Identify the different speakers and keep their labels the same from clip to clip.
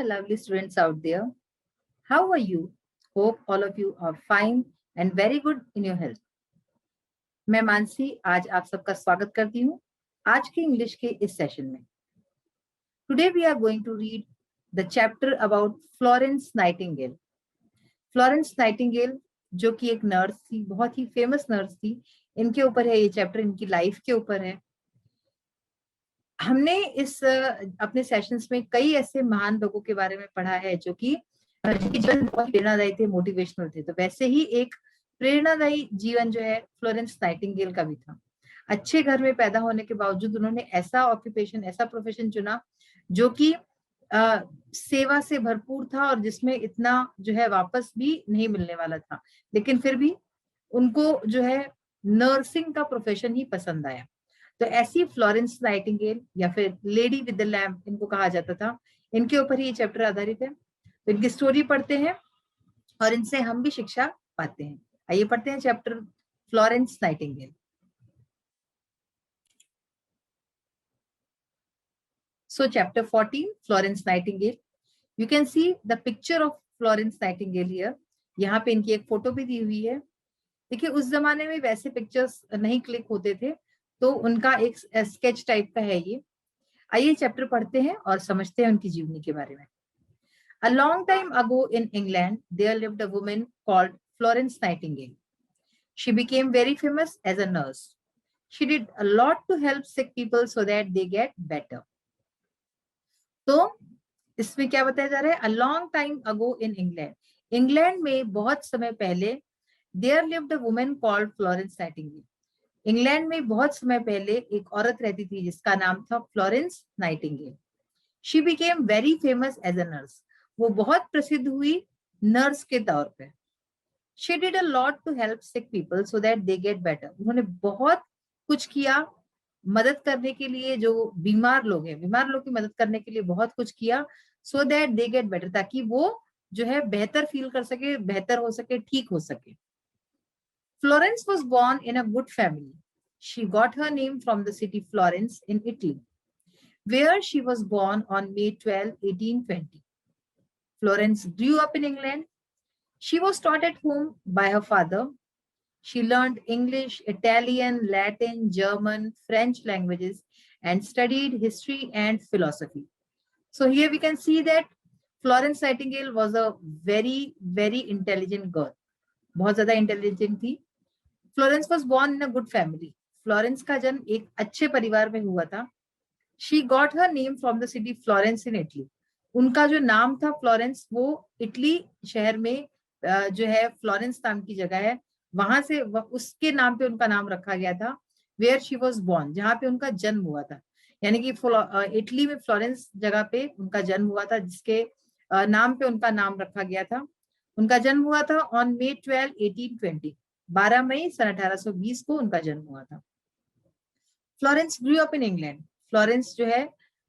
Speaker 1: my lovely students out there. How are you? Hope all of you are fine and very good in your health. मैं मानसी आज आप सबका स्वागत करती हूँ आज के इंग्लिश के इस सेशन में. Today we are going to read the chapter about Florence Nightingale. Florence Nightingale जो कि एक नर्स थी, बहुत ही फेमस नर्स थी. इनके ऊपर है ये चैप्टर, इनकी लाइफ के ऊपर है. हमने इस अपने सेशंस में कई ऐसे महान लोगों के बारे में पढ़ा है जो कि जीवन बहुत प्रेरणादायी थे, मोटिवेशनल थे. तो वैसे ही एक प्रेरणादायी जीवन जो है फ्लोरेंस नाइटिंगेल का भी था. अच्छे घर में पैदा होने के बावजूद उन्होंने ऐसा ऑक्यूपेशन, ऐसा प्रोफेशन चुना जो कि सेवा से भरपूर था और जिसमें इतना जो है वापस भी नहीं मिलने वाला था. लेकिन फिर भी उनको जो है नर्सिंग का प्रोफेशन ही पसंद आया. तो ऐसी फ्लोरेंस नाइटिंगेल या फिर लेडी विद द लैम्प इनको कहा जाता था, इनके ऊपर ही ये चैप्टर आधारित है. तो इनकी स्टोरी पढ़ते हैं और इनसे हम भी शिक्षा पाते हैं. आइए पढ़ते हैं chapter Florence Nightingale. So chapter 14, Florence Nightingale. You can see the picture of Florence Nightingale here. यहाँ पे इनकी एक फोटो भी दी हुई है. देखिए उस जमाने में वैसे पिक्चर्स नहीं क्लिक होते थे, तो उनका एक स्केच टाइप का है ये. आइए चैप्टर पढ़ते हैं और समझते हैं उनकी जीवनी के बारे में. A long time ago in England, there lived a woman called Florence Nightingale. She became very famous as a nurse. She did a lot to help sick people so that they get better. तो इसमें क्या बताया जा रहा है? A long time ago in England. England में बहुत समय पहले there lived a woman called Florence Nightingale. England में बहुत समय पहले एक औरत रहती थी जिसका नाम था Florence Nightingale. She became very famous as a nurse. वो बहुत प्रसिद्ध हुई नर्स के तौर पे. She did a lot to help sick people so that they get better. उन्होंने बहुत कुछ किया मदद करने के लिए, जो बीमार लोग हैं, बीमार लोग की मदद करने के लिए बहुत कुछ किया. So that they get better, ताकि वो जो है बेहतर फील कर सके, बेहतर हो सके, ठीक हो सके. Florence was born in a good family. She got her name from the city Florence in Italy, where she was born on May 12, 1820. Florence grew up in England. She was taught at home by her father. She learned English, Italian, Latin, German, French languages and studied history and philosophy. So here we can see that Florence Nightingale was a very, very intelligent girl. बहुत ज्यादा intelligent थी. Florence was born in a good family. Florence का जन्म एक अच्छे परिवार में हुआ था. She got her name from the city Florence in Italy. उनका जो नाम था फ्लोरेंस, वो इटली शहर में जो है फ्लोरेंस नाम की जगह है, वहां से उसके नाम पे उनका नाम रखा गया था. Where she was born, जहाँ पे उनका जन्म हुआ था. यानी कि इटली में फ्लोरेंस जगह पे उनका जन्म हुआ था, जिसके नाम पे उनका नाम रखा गया था. उनका जन्म हुआ था ऑन May 12, 1820. 12 मई सन 1820 को उनका जन्म हुआ था. Florence grew up in England. Florence जो है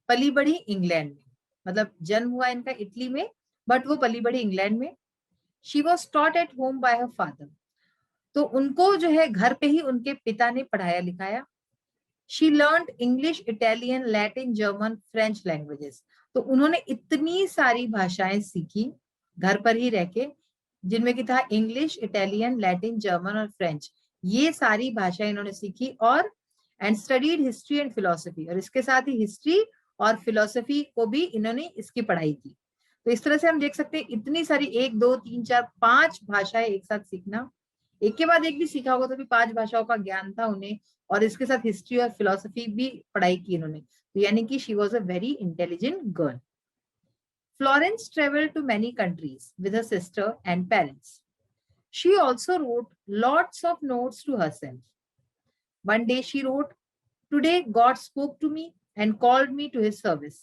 Speaker 1: पली बढ़ी इंग्लैंड में, मतलब जन्म हुआ इनका इटली में, बट वो पली बढ़ी इंग्लैंड में. She was taught at home bye her father. तो उनको जो है घर पे ही उनके पिता ने पढ़ाया लिखाया. She learn English, Italian, Latin, German, French languages. तो उन्होंने इतनी सारी भाषाएं सीखी घर पर ही रह के, जिनमें की था इंग्लिश, इटालियन, लैटिन, जर्मन और फ्रेंच. ये सारी भाषाएं इन्होंने सीखी. और and studied history and philosophy, और इसके साथ ही हिस्ट्री और फिलोसफी को भी इन्होंने इसकी पढ़ाई की. तो इस तरह से हम देख सकते हैं इतनी सारी 1, 2, 3, 4, 5 भाषाएं एक साथ सीखना. एक के बाद एक भी सीखा होगा तो भी 5 भाषाओं का ज्ञान था उन्हें, और इसके साथ हिस्ट्री और फिलोसफी भी पढ़ाई की इन्होंने. तो यानी कि she was a very intelligent girl. Florence traveled to many countries with her sister and parents. She also wrote lots of notes to herself. One day she wrote, "Today God spoke to me and called me to his service."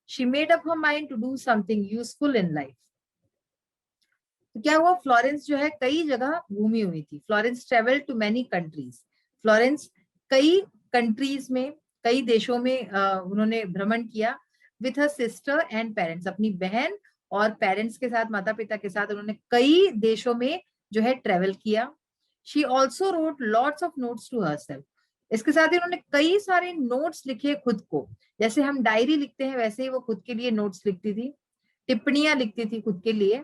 Speaker 1: She made up her mind to do something useful in life. तो क्या हुआ? Florence जो है कई जगह घूमी हुई थी. Florence travelled to many countries. Florence कई कंट्रीज में, कई देशों में उन्होंने भ्रमण किया. With her sister and parents, अपनी बहन और पेरेंट्स के साथ, माता पिता के साथ उन्होंने कई देशों में जो है ट्रेवल किया. She also wrote lots of notes to herself. इसके साथ ही उन्होंने कई सारे नोट्स लिखे खुद को. जैसे हम डायरी लिखते हैं वैसे ही वो खुद के लिए नोट्स लिखती थी. टिप्पणियां लिखती थी खुद के लिए।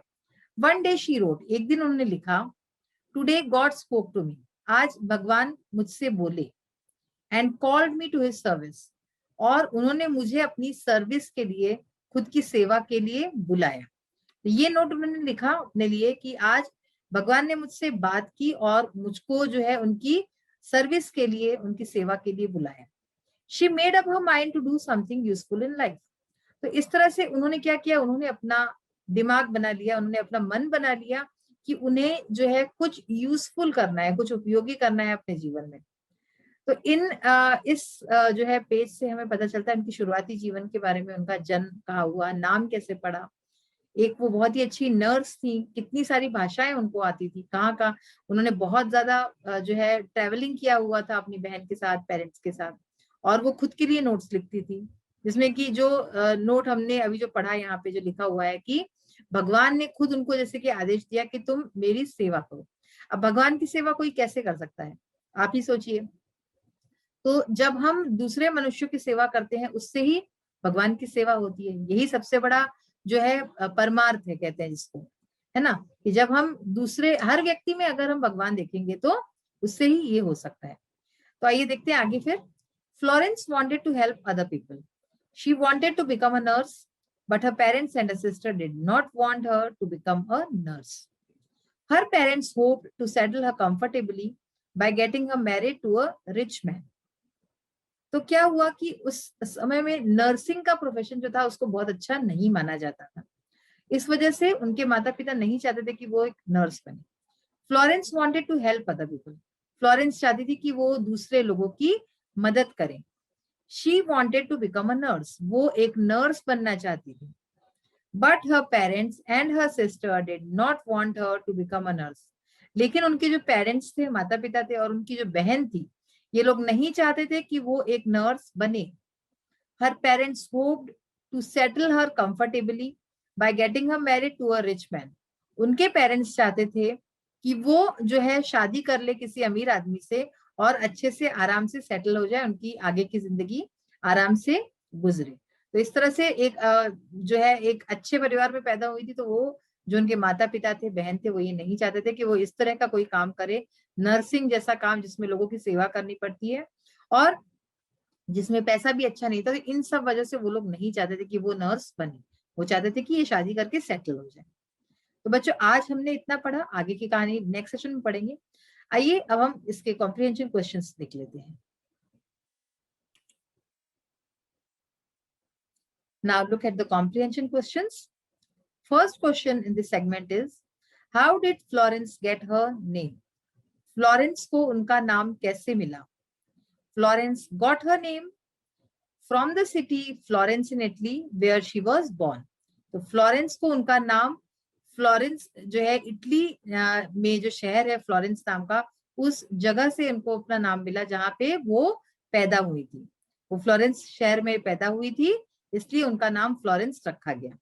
Speaker 1: वन डे शी रोट, एक दिन उन्होंने लिखा, today God spoke to me, आज भगवान मुझसे बोले, and called me to his service, और उन्होंने मुझे अपनी सर्विस के लिए, खुद की सेवा के लिए बुलाया। तो ये नोट उन्होंने लिखा अपने लिए कि आज भगवान ने मुझसे बात की और मुझको जो है उनकी सर्विस के लिए, उनकी सेवा के लिए बुलाया। She made up her mind to do something useful in life. तो इस तरह से उन्होंने क्या किया, उन्होंने अपना दिमाग बना लिया, उन्होंने अपना मन बना लिया कि उन्हें जो है कुछ यूजफुल करना है, कुछ उपयोगी करना है अपने जीवन में। तो इस जो है पेज से हमें पता चलता है उनकी शुरुआती जीवन के बारे में, उनका जन्म कहाँ हुआ, नाम कैसे पड़ा। एक वो बहुत ही अच्छी नर्स थी, कितनी सारी भाषाएं उनको आती थी, कहाँ का उन्होंने बहुत ज्यादा जो है ट्रैवलिंग किया हुआ था अपनी बहन के साथ, पेरेंट्स के साथ, और वो खुद के लिए नोट्स लिखती थी, जिसमें कि जो नोट हमने अभी जो पढ़ा यहाँ पे जो लिखा हुआ है कि भगवान ने खुद उनको जैसे कि आदेश दिया कि तुम मेरी सेवा करो। अब भगवान की सेवा कोई कैसे कर सकता है, आप ही सोचिए। तो जब हम दूसरे मनुष्यों की सेवा करते हैं, उससे ही भगवान की सेवा होती है। यही सबसे बड़ा जो है परमार्थ है, कहते हैं जिसको, है ना, कि जब हम दूसरे, हर व्यक्ति में अगर हम भगवान देखेंगे तो उससे ही ये हो सकता है। तो आइए देखते हैं आगे फिर। Florence wanted to help other people, she wanted to become a nurse, but her parents and her sister did not want her to become a nurse. Her parents hoped to settle her comfortably by getting her married to a rich man. तो क्या हुआ कि उस समय में nursing का profession जो था उसको बहुत अच्छा नहीं माना जाता था, इस वजह से उनके माता पिता नहीं चाहते थे कि वो एक नर्स बने। Florence wanted to help other people, Florence चाहती थी कि वो दूसरे लोगों की मदद करें। She wanted to become a nurse, वो एक नर्स बनना चाहती थी। But her parents and her sister did not want her to become a nurse, लेकिन उनके जो पेरेंट्स थे, माता पिता थे, और उनकी जो बहन थी, ये लोग नहीं चाहते थे कि वो एक नर्स बने। Her parents hoped to settle her comfortably by getting her married to a rich man, उनके पेरेंट्स चाहते थे कि वो जो है शादी कर ले किसी अमीर आदमी से और अच्छे से आराम से सेटल हो जाए, उनकी आगे की जिंदगी आराम से गुजरे। तो इस तरह से एक जो है एक अच्छे परिवार में पैदा हुई थी, तो वो जो उनके माता पिता थे, बहन थे, वो ये नहीं चाहते थे कि वो इस तरह का कोई काम करे, नर्सिंग जैसा काम जिसमें लोगों की सेवा करनी पड़ती है और जिसमें पैसा भी अच्छा नहीं था। तो इन सब वजह से वो लोग नहीं चाहते थे कि वो नर्स बने, वो चाहते थे कि ये शादी करके सेटल हो जाए। तो बच्चों आज हमने इतना पढ़ा, आगे की कहानी नेक्स्ट सेशन में पढ़ेंगे। आइए अब हम इसके कॉम्प्रिहेंशन क्वेश्चंस देख लेते हैं। Now look at the comprehension questions. First question in this segment is, how did Florence get her name? Florence को उनका नाम कैसे मिला? Florence got her name from the city Florence in Italy where she was born. तो Florence को उनका नाम, Florence जो है इटली में जो शहर है फ्लोरेंस नाम का, उस जगह से उनको अपना नाम मिला जहाँ पे वो पैदा हुई थी। वो फ्लोरेंस शहर में पैदा हुई थी, इसलिए उनका नाम फ्लोरेंस रखा गया।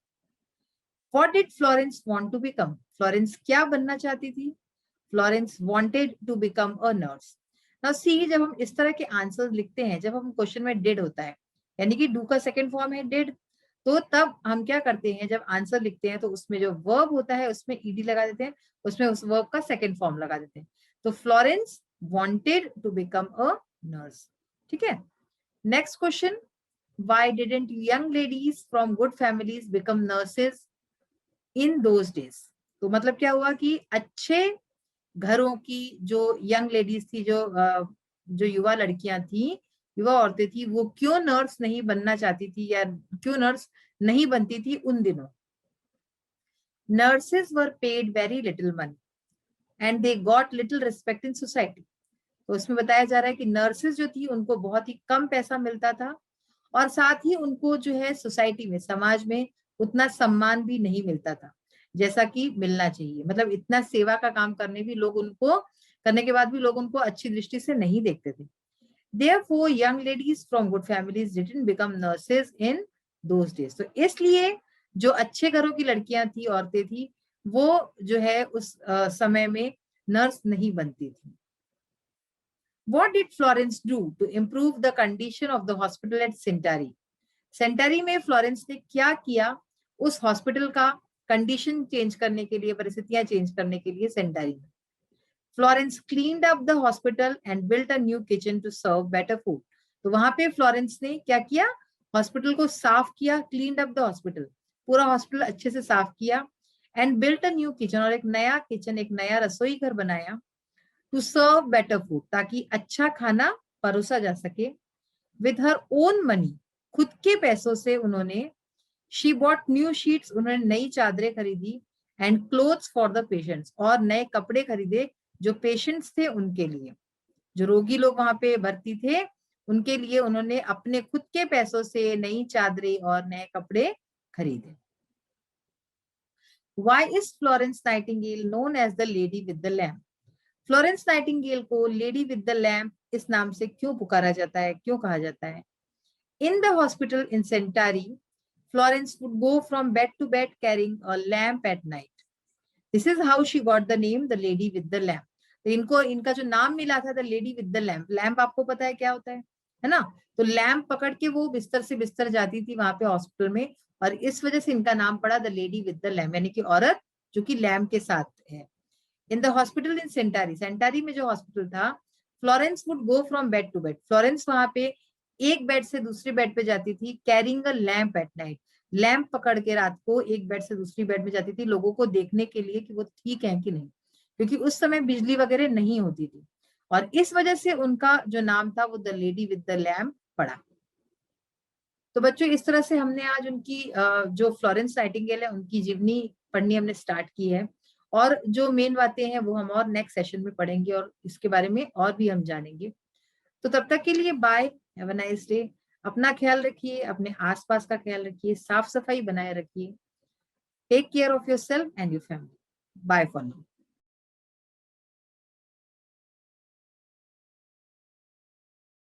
Speaker 1: What did Florence want to become? Florence क्या बनना चाहती थी? Florence wanted to become a nurse. Now see, जब हम इस तरह के आंसर लिखते हैं, जब हम क्वेश्चन में did होता है, यानी कि डू का सेकंड फॉर्म है did, तो तब हम क्या करते हैं, जब आंसर लिखते हैं तो उसमें जो वर्ब होता है उसमें ed लगा देते हैं, उसमें उस वर्ब का सेकंड फॉर्म लगा देते हैं। तो Florence wanted to become a nurse. ठीक है। Next question, why didn't young ladies from good families become nurses in those days? तो मतलब क्या हुआ कि अच्छे घरों की जो यंग लेडीज थी, जो युवा लड़कियां थी, युवा औरतें थी, वो क्यों नर्स नहीं बनना चाहती थी या क्यों नर्स नहीं बनती थी उन दिनों? Nurses were paid very little money and they got little respect in society. तो उसमें बताया जा रहा है कि नर्सेज जो थी उनको बहुत ही कम पैसा मिलता था और साथ ही उनको जो है सोसाइटी में, समाज में उतना सम्मान भी नहीं मिलता था जैसा कि मिलना चाहिए। मतलब इतना सेवा का काम करने भी लोग उनको, करने के बाद भी लोग उनको अच्छी दृष्टि से नहीं देखते थे। Therefore, young ladies from good families didn't become nurses in those days. तो इसलिए जो अच्छे घरों की लड़कियां थी, औरतें थी, वो जो है उस समय में नर्स नहीं बनती थी। What did Florence do to improve the condition of the hospital at Centauri? सेंटारी में फ्लोरेंस ने क्या किया उस हॉस्पिटल का कंडीशन चेंज करने के लिए, परिस्थितियां चेंज करने के लिए सेंटारी में। Florence cleaned up the hospital and built a new kitchen to serve better food. तो वहां पे फ्लोरेंस ने क्या किया, हॉस्पिटल को साफ किया, क्लीन्ड अप द हॉस्पिटल, पूरा हॉस्पिटल अच्छे से साफ किया, and built a new kitchen, और एक नया किचन, एक नया रसोई घर बनाया, टू सर्व बेटर फूड, ताकि अच्छा खाना परोसा जा सके। विद हर ओन मनी, खुद के पैसों से उन्होंने, शी बॉट न्यू शीट्स, उन्होंने नई चादरें खरीदी, and clothes for the patients, और नए कपड़े खरीदे जो पेशेंट्स थे उनके लिए, जो रोगी लोग वहां पे भर्ती थे उनके लिए उन्होंने अपने खुद के पैसों से नई चादरें और नए कपड़े खरीदे। Why is Florence Nightingale known as the lady with the lamp? Florence Nightingale को लेडी विद द लैम्प इस नाम से क्यों पुकारा जाता है, क्यों कहा जाता है? In the hospital in Scutari, Florence would go from bed to bed carrying a lamp at night. This is how she got the name the lady with the lamp. तो इनको, इनका जो नाम मिला था the lady with the lamp, lamp आपको पता है क्या होता है ना? तो लैम्प पकड़ के वो बिस्तर से बिस्तर जाती थी वहां पे हॉस्पिटल में, और इस वजह से इनका नाम पड़ा the lady with the lamp, यानी कि औरत जो कि लैम्प के साथ है। इन द हॉस्पिटल इन सेंटारी, सेंटारी में जो हॉस्पिटल था, Florence would go from bed to bed, Florence वहां पे एक बेड से दूसरे बेड पे जाती थी, carrying a lamp at night, lamp पकड़ के रात को एक बेड से दूसरी बेड में जाती थी, लोगों को देखने के लिए कि वो ठीक है कि नहीं, क्योंकि उस समय बिजली वगैरह नहीं होती थी, और इस वजह से उनका जो नाम था वो the lady with the lamp पड़ा। तो बच्चों, इस तरह से हमने आज उनकी जो फ्लोरेंस नाइटिंगेल है उनकी जीवनी पढ़नी हमने स्टार्ट की है, और जो मेन बातें हैं वो हम और नेक्स्ट सेशन में पढ़ेंगे, और इसके बारे में और भी हम जानेंगे। तो तब तक के लिए bye, have a nice day. अपना ख्याल रखिए, अपने आसपास का ख्याल रखिए, साफ सफाई बनाए रखिए। Take care of yourself and your family. Bye for now.